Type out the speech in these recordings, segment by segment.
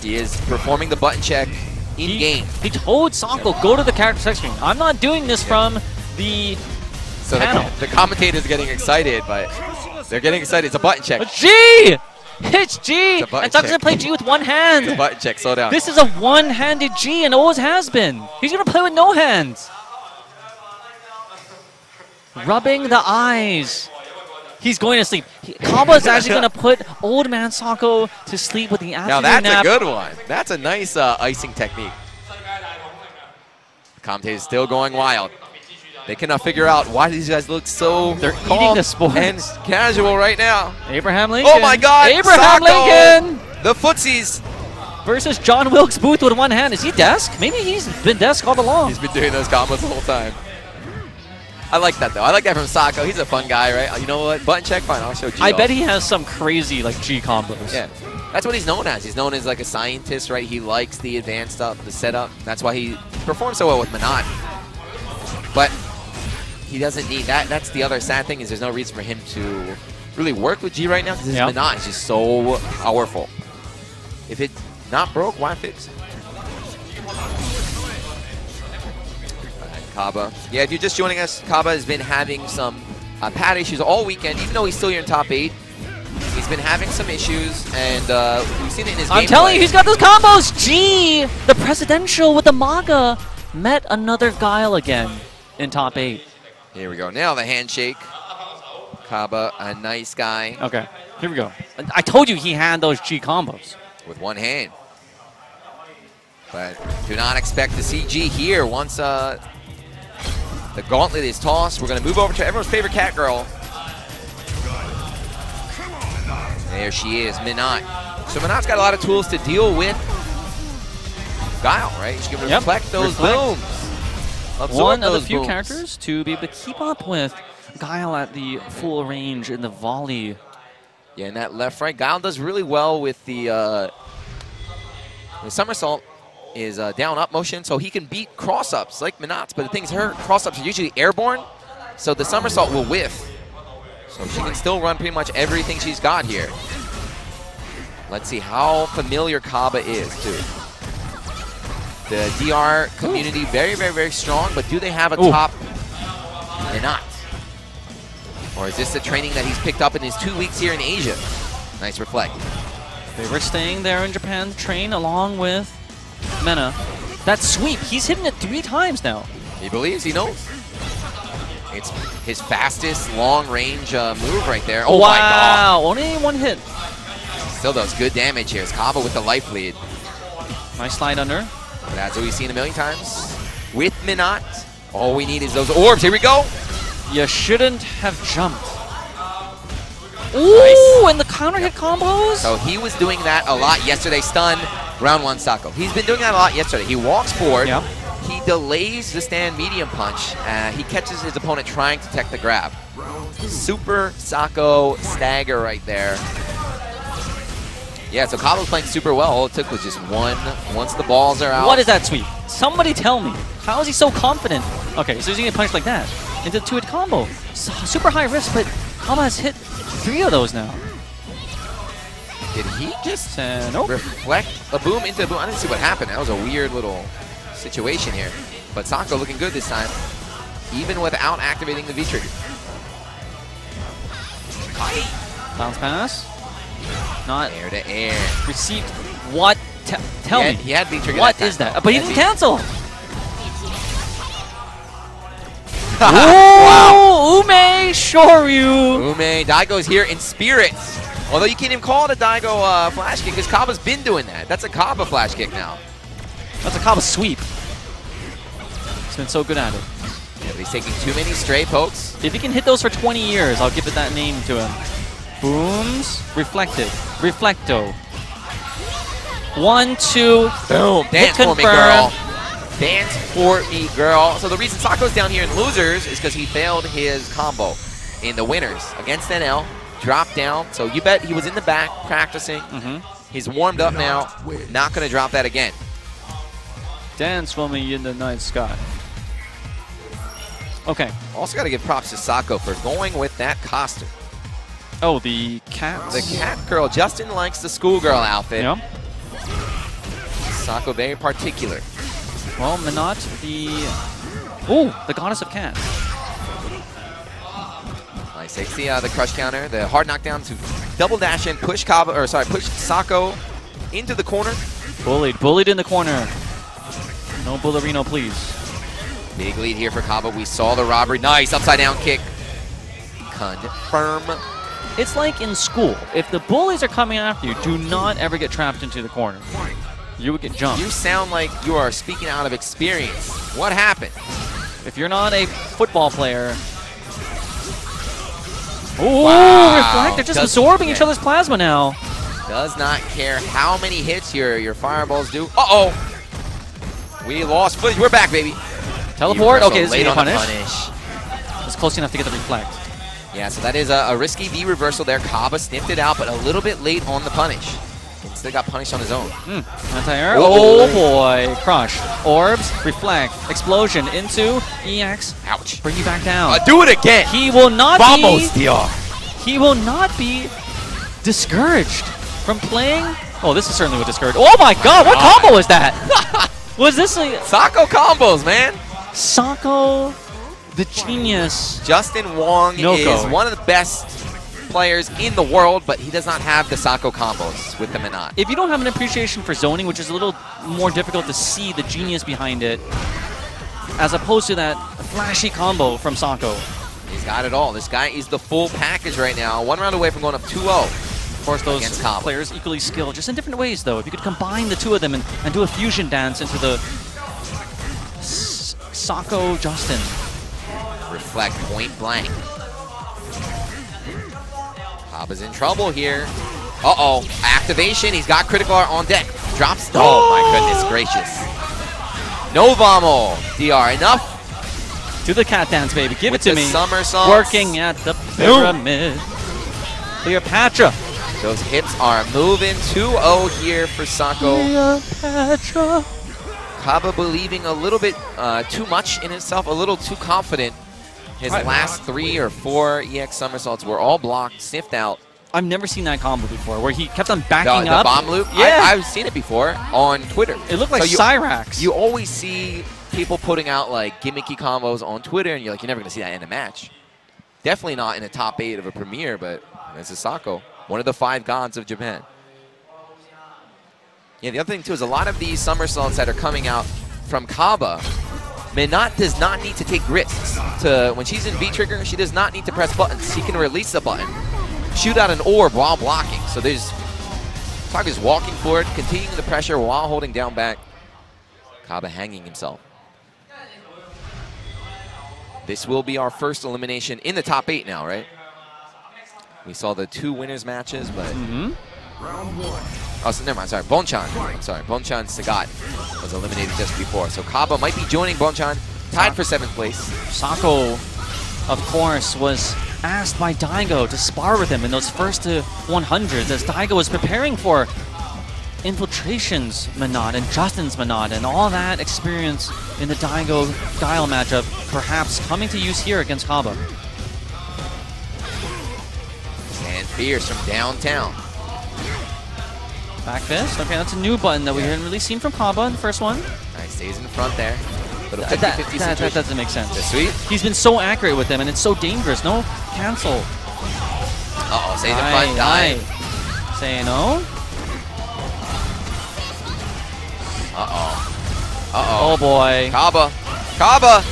He is performing the button check in game. He told Sako, go to the character select screen. I'm not doing this from the panel. The commentators are getting excited, but they're getting excited. It's a button check. G! It's G! It's and Sako's going to play G with one hand. It's a button check. Slow down. This is a one-handed G and always has been. He's going to play with no hands. Rubbing the eyes. He's going to sleep. CABA is actually going to put old man Sako to sleep with the afternoon Now that's nap. a good one. That's a nice icing technique. The commentator's still going wild. They cannot figure out why these guys look so eating the sport and casual right now. Abraham Lincoln. Oh my God! Abraham Sako, Lincoln the footsies versus John Wilkes Booth with one hand. Is he desk? Maybe he's been desk all along. He's been doing those combos the whole time. I like that though. I like that from Sako. He's a fun guy, right? You know what? Button check, fine. I'll show G. I bet he has some crazy like G combos. Yeah, that's what he's known as. He's known as like a scientist, right? He likes the advanced stuff, the setup. That's why he performs so well with Minot. But he doesn't need that. That's the other sad thing is there's no reason for him to really work with G right now because his Minot is just so powerful. If it's not broke, why fix it? CABA. Yeah, if you're just joining us, CABA has been having some pad issues all weekend, even though he's still here in top 8. He's been having some issues, and we've seen it in his game. I'm telling you, he's got those combos! G! The presidential with the MAGA met another Guile again in top 8. Here we go. Now the handshake. CABA, a nice guy. Okay, here we go. I told you he had those G combos. With one hand. But do not expect to see G here once the gauntlet is tossed. We're going to move over to everyone's favorite cat girl. There she is, Minot. So Minot's got a lot of tools to deal with Guile, right? She's going to reflect those booms. One of the few characters to be able to keep up with Guile at the full range in the volley. Yeah, and that left right. Guile does really well with the somersault is down-up motion, so he can beat cross-ups like Minot's, but the thing is her cross-ups are usually airborne, so the somersault will whiff. So she can still run pretty much everything she's got here. Let's see how familiar CABA is, too. The DR community, very, very, very strong, but do they have a top? They're not. Or is this the training that he's picked up in his 2 weeks here in Asia? Nice reflect. They were staying there in Japan to train along with Mena. That sweep, he's hitting it 3 times now. He believes, he knows. It's his fastest long-range move right there. Oh, wow, my God. Only one hit. Still does good damage here. It's CABA with the life lead. Nice slide under. That's what we've seen a million times. With Minot, all we need is those orbs. Here we go. You shouldn't have jumped. Ooh, nice. And the counter hit combos? So he was doing that a lot yesterday. Stun, round 1 Sako. He's been doing that a lot yesterday. He walks forward. Yep. He delays the stand medium punch. He catches his opponent trying to tech the grab. Super Sako stagger right there. Yeah, so CABA's playing super well. All it took was just one. Once the balls are out. What is that sweep? Somebody tell me. How is he so confident? Okay, so he's going to punch like that into the 2-hit combo. Super high risk, but CABA has hit 3 of those now. Did he just nope. reflect a boom into a boom? I didn't see what happened. That was a weird little situation here. But Sako looking good this time, even without activating the V-trigger. Bounce pass. Not air to air. Received. What? Tell me. He had V-trigger. What is that? But he didn't cancel. Wow. Ume Shoryu. Ume, Daigo's here in spirit. Although you can't even call it a Daigo flash kick because CABA's been doing that. That's a CABA flash kick now. That's a CABA sweep. He's been so good at it. Yeah, but he's taking too many stray pokes. If he can hit those for 20 years, I'll give it that name to him. Booms. Reflected. Reflecto. 1, 2. Boom. Dance for me, girl. Dance for me, girl. So the reason Sako's down here in losers is because he failed his combo in the winners against NL. Dropped down. So you bet he was in the back practicing. He's warmed up now. Not going to drop that again. Dance for me in the night sky. Okay. Also got to give props to Sako for going with that costume. Oh, the cat. The cat girl. Justin likes the schoolgirl outfit. Yeah. Sako very particular. Well, Minot, the goddess of cats. Nice. Takes the crush counter, the hard knockdown to double dash in, push Sako into the corner. Bullied in the corner. No Bullerino, please. Big lead here for CABA. We saw the robbery. Nice upside down kick. Confirm. It's like in school. If the bullies are coming after you, do not ever get trapped into the corner. You would get jumped. You sound like you are speaking out of experience. What happened? If you're not a football player. Oh, wow. Reflect. They're just absorbing each other's plasma now. Does not care how many hits your fireballs do. Uh-oh. We lost footage. We're back, baby. Teleport? Okay, this is late a on the punish. It's close enough to get the reflect. Yeah, so that is a risky V reversal there. CABA sniffed it out, but a little bit late on the punish. Still got punished on his own. Anti-air. Oh boy. Crush. Orbs. Reflect. Explosion into EX. Ouch. Bring you back down. Do it again. He will not Vamos, DR. He will not be discouraged from playing. Oh, this is certainly what discouraged. Oh my god, what combo was that? Was this a Sako combos, man? Sako, the genius. Justin Wong is one of the best players in the world, but he does not have the Sako combos with the Minot. If you don't have an appreciation for zoning, which is a little more difficult to see the genius behind it, as opposed to that flashy combo from Sako. He's got it all. This guy is the full package right now. One round away from going up 2-0. Of course, those players equally skilled, just in different ways, though. If you could combine the two of them and do a fusion dance into the Sako Justin. Reflect point blank. CABA's in trouble here. Uh-oh. Activation. He's got critical art on deck. Drops. Oh, my goodness gracious. No Vamo. DR. Enough. Do the cat dance, baby. Give it to me. Somersaults. Working at the pyramid. Cleopatra. Those hips are moving. 2-0 here for Sako. Cleopatra. CABA believing a little bit too much in himself, a little too confident. His last 3 or 4 EX somersaults were all blocked, sniffed out. I've never seen that combo before, where he kept on backing up. The bomb loop? Yeah. I've seen it before on Twitter. It looked like Cyrax. You always see people putting out like gimmicky combos on Twitter, and you're like, you're never going to see that in a match. Definitely not in a top 8 of a Premier, but this is Sako, one of the 5 gods of Japan. Yeah, the other thing, too, is a lot of these somersaults that are coming out from CABA, Minot does not need to take risks. When she's in V-trigger, she does not need to press buttons. She can release the button, shoot out an orb while blocking. So there's Saka's walking forward, continuing the pressure while holding down back. CABA hanging himself. This will be our first elimination in the top 8 now, right? We saw the 2 winners matches, but... Round 1. Oh, so never mind. Sorry, Bonchan. I'm sorry, Bonchan Sagat was eliminated just before. So CABA might be joining Bonchan, tied for 7th place. Sako, of course, was asked by Daigo to spar with him in those first 100s as Daigo was preparing for Infiltration's Minot and Justin's Minot and all that experience in the Daigo-Guile matchup, perhaps coming to use here against CABA. And Fierce from downtown. Back fist. Okay, that's a new button that we haven't really seen from CABA in the first one. Nice, stays in front there. Little 50-50 situation. That doesn't make sense. That's sweet. He's been so accurate with them, and it's so dangerous. No cancel. Uh-oh, stays in front, dive. Say no. Uh-oh. Uh-oh. Oh, boy. CABA. CABA.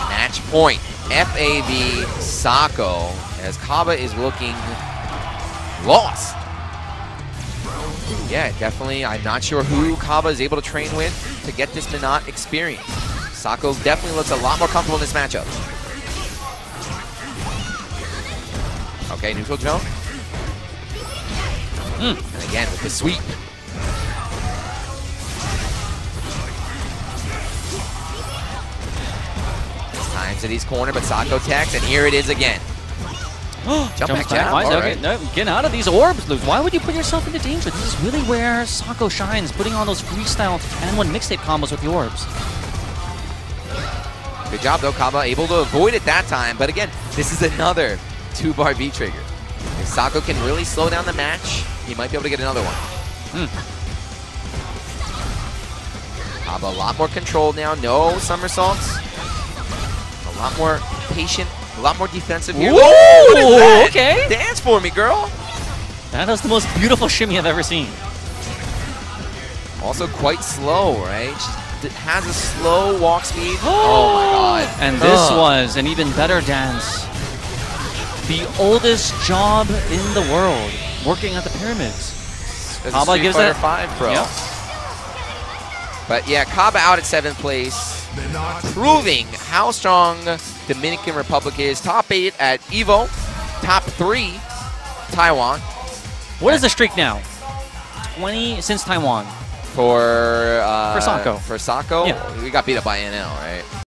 Match point. FAV Sako, as CABA is looking lost. Yeah, definitely. I'm not sure who CABA is able to train with to get this Minot experience. Sako definitely looks a lot more comfortable in this matchup. Okay, neutral jump. And again with the sweep. This time to these corner, but Sako techs, and here it is again. Jump back jab. Okay, no, get out of these orbs, Luke. Why would you put yourself into danger? This is really where Sako shines, putting on those freestyle and 1 mixtape combos with the orbs. Good job, though. CABA able to avoid it that time. But again, this is another 2-bar V trigger. If Sako can really slow down the match, he might be able to get another one. CABA a lot more control now. No somersaults. A lot more patient. A lot more defensive here. Ooh, what is that? okay. Dance for me, girl. That is the most beautiful shimmy I've ever seen. Also quite slow, right? She has a slow walk speed. Oh my god. And this was an even better dance. The oldest job in the world, working at the pyramids. CABA gives that 5 Pro. Yep. But yeah, CABA out at 7th place, proving how strong Dominican Republic is. Top 8 at EVO, top 3 Taiwan. What is the streak now? 20 since Taiwan. For Sako. For Sako, Yeah. we got beat up by NL, right?